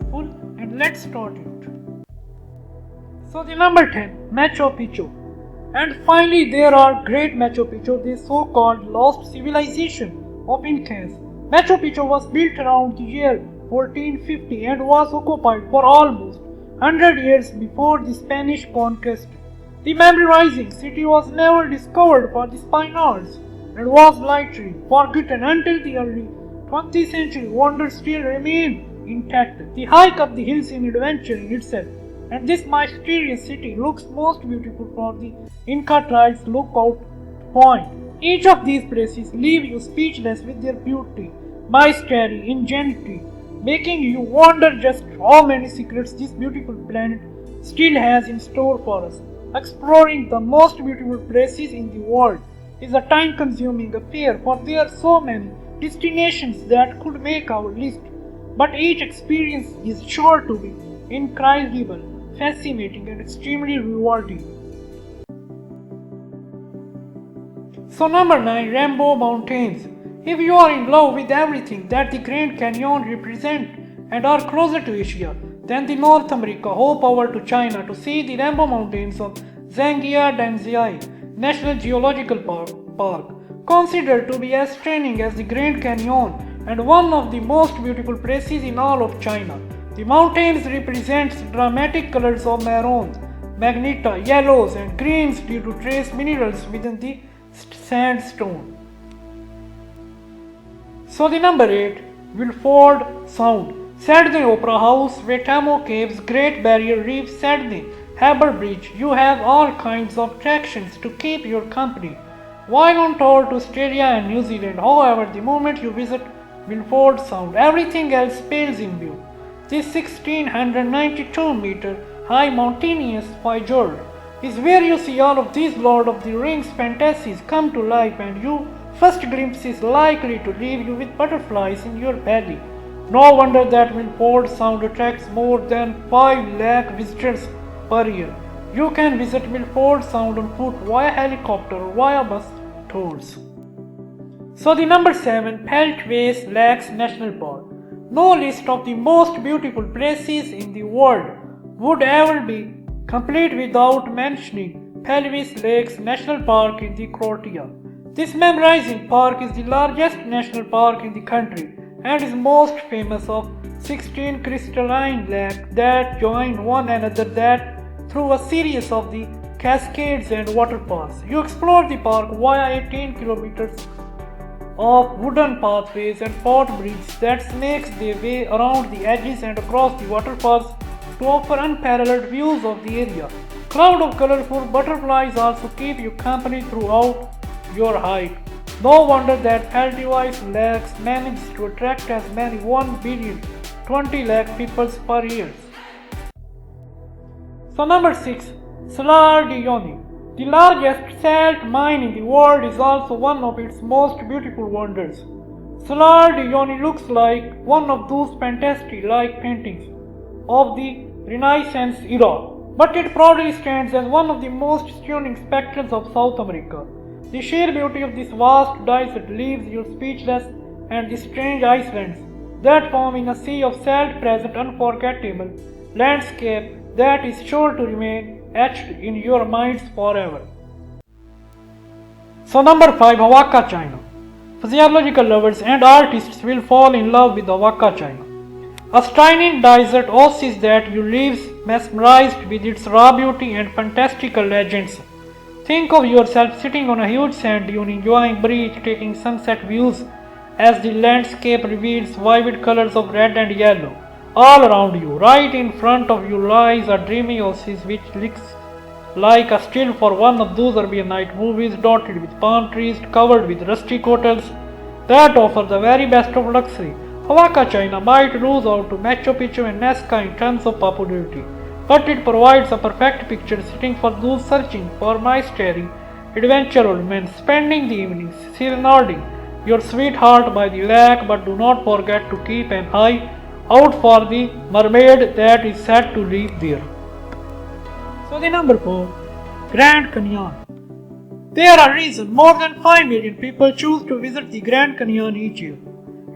beautiful, and let's start it. So the number 10, Machu Picchu. And finally there are Great Machu Picchu, the so-called lost civilization of Incas. Machu Picchu was built around the year 1450 and was occupied for almost 100 years before the Spanish conquest. The memorizing city was never discovered by the Spaniards and was likely forgotten until the early 20th century. Wonders still remain intact. The hike up the hills in adventure in itself, and this mysterious city looks most beautiful from the Inca tribe's lookout point. Each of these places leave you speechless with their beauty, mystery, ingenuity, making you wonder just how many secrets this beautiful planet still has in store for us. Exploring the most beautiful places in the world is a time-consuming affair, for there are so many destinations that could make our list, but each experience is sure to be incredible, fascinating, and extremely rewarding. So number 9, Rainbow Mountains. If you are in love with everything that the Grand Canyon represents and are closer to Asia than the North America, hop over to China to see the Rainbow Mountains of Zhangjiajie National Geological Park, considered to be as stunning as the Grand Canyon and one of the most beautiful places in all of China. The mountains represent dramatic colors of maroons, magenta, yellows, and greens due to trace minerals within the sandstone. So the number 8, Milford Sound. Sydney Opera House, Wetamo Caves, Great Barrier Reef, Sydney Harbour Bridge. You have all kinds of attractions to keep your company while on tour to Australia and New Zealand. However, the moment you visit Milford Sound, everything else pales in view. This 1692 meter high mountainous fjord is where you see all of these Lord of the Rings fantasies come to life, and your first glimpse is likely to leave you with butterflies in your belly. No wonder that Milford Sound attracts more than 5 lakh visitors per year. You can visit Milford Sound on foot, via helicopter, or via bus tours. So the number 7, Peland Lakes National Park. No list of the most beautiful places in the world would ever be complete without mentioning Peland Lakes National Park in the Croatia. This mesmerizing park is the largest national park in the country and is most famous of 16 crystalline lakes that join one another that through a series of the cascades and waterfalls. You explore the park via 18 kilometers of wooden pathways and footbridges that makes their way around the edges and across the waterfalls to offer unparalleled views of the area. Cloud of colorful butterflies also keep you company throughout your hike. No wonder that Peland Lakes manages to attract as many 1,020 lakh people per year. So number 6, Salar de Uyuni. The largest salt mine in the world is also one of its most beautiful wonders. Salar de Uyuni looks like one of those fantasy-like paintings of the Renaissance era, but it proudly stands as one of the most stunning spectacles of South America. The sheer beauty of this vast desert leaves you speechless, and the strange islands that form in a sea of salt present unforgettable landscape that is sure to remain etched in your minds forever. So number 5, Havaka, China. Physiological lovers and artists will fall in love with Havaka, China. A stunning desert oasis that you leaves mesmerized with its raw beauty and fantastical legends. Think of yourself sitting on a huge sand dune enjoying breathtaking sunset views as the landscape reveals vivid colors of red and yellow all around you. Right in front of you lies a dreamy oasis which looks like a still for one of those Arabian Night movies, dotted with palm trees covered with rustic hotels that offer the very best of luxury. Havaka, China might lose out to Machu Picchu and Nazca in terms of popularity, but it provides a perfect picture sitting for those searching for mystery, adventure, or romance, spending the evenings serenading your sweetheart by the lake. But do not forget to keep an eye out for the mermaid that is said to live there. So the number 4, Grand Canyon. There are reasons more than 5 million people choose to visit the Grand Canyon each year.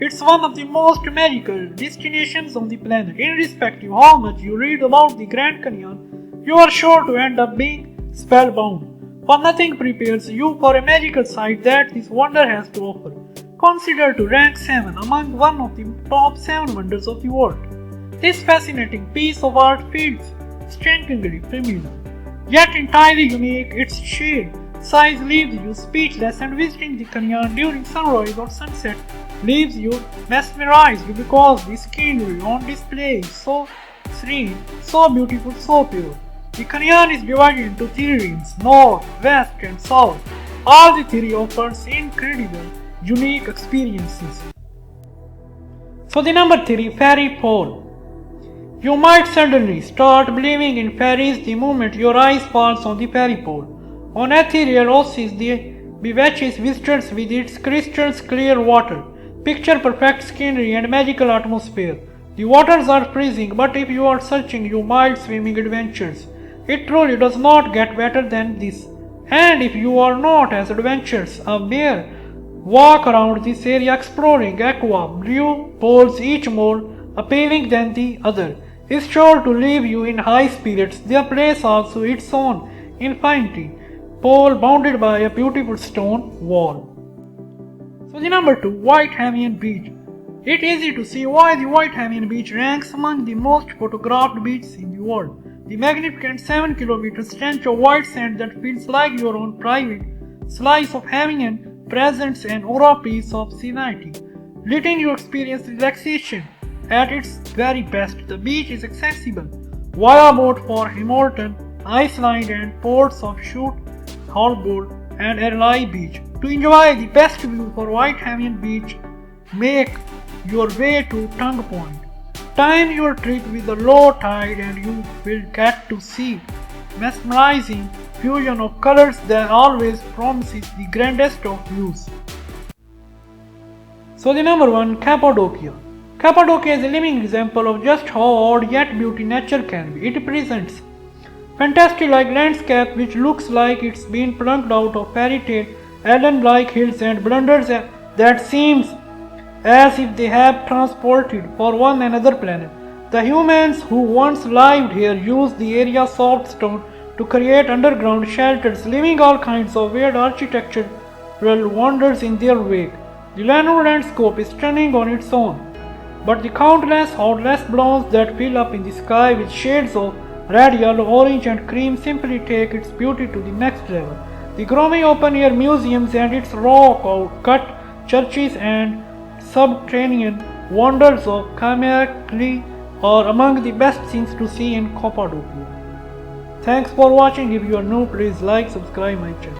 It's one of the most magical destinations on the planet. Irrespective of how much you read about the Grand Canyon, you are sure to end up being spellbound. For nothing prepares you for a magical sight that this wonder has to offer. Considered to rank 7 among one of the top 7 wonders of the world. This fascinating piece of art feels strikingly familiar, yet entirely unique. Its sheer size leaves you speechless, and visiting the canyon during sunrise or sunset leaves you mesmerized because the scenery on display is so serene, so beautiful, so pure. The canyon is divided into 3 rings, north, west and south. All the 3 offers incredible, unique experiences. So the number 3, Fairy Pole. You might suddenly start believing in fairies the moment your eyes falls on the fairy pole. On ethereal oasis, the bewitches visitors with its crystal clear water, picture perfect scenery and magical atmosphere. The waters are freezing, but if you are searching your mild swimming adventures, it truly does not get better than this. And if you are not as adventurous, a mere walk around this area exploring aqua blue pools, each more appealing than the other, is sure to leave you in high spirits. The place also its own infinity pole bounded by a beautiful stone wall. So the number 2, Whitehaven Beach. It's easy to see why the Whitehaven Beach ranks among the most photographed beaches in the world. The magnificent 7-kilometer stretch of white sand that feels like your own private slice of heaven and presents an aura piece of serenity, letting you experience relaxation at its very best. The beach is accessible via boat for Hamilton, Iceland and ports of Shoot, Holbourne and Erlai Beach. To enjoy the best view for Whitehaven Beach, make your way to Tongue Point. Time your trip with the low tide and you will get to see mesmerizing fusion of colors that always promises the grandest of views. So the number 1, Cappadocia. Cappadocia is a living example of just how odd yet beauty nature can be. It presents fantastic like landscape which looks like it's been plucked out of fairy tale, island-like hills and blunders that seems as if they have transported for one another planet. The humans who once lived here used the area's soft stone to create underground shelters, leaving all kinds of weird architectural wonders in their wake. The lunar landscape is stunning on its own, but the countless outlet blooms that fill up in the sky with shades of red, yellow, orange and cream simply take its beauty to the next level. The growing open-air museums and its rock-cut churches and subterranean wonders of Kamakli are among the best things to see in Cappadocia. Thanks for watching. If you are new, please like, subscribe my channel.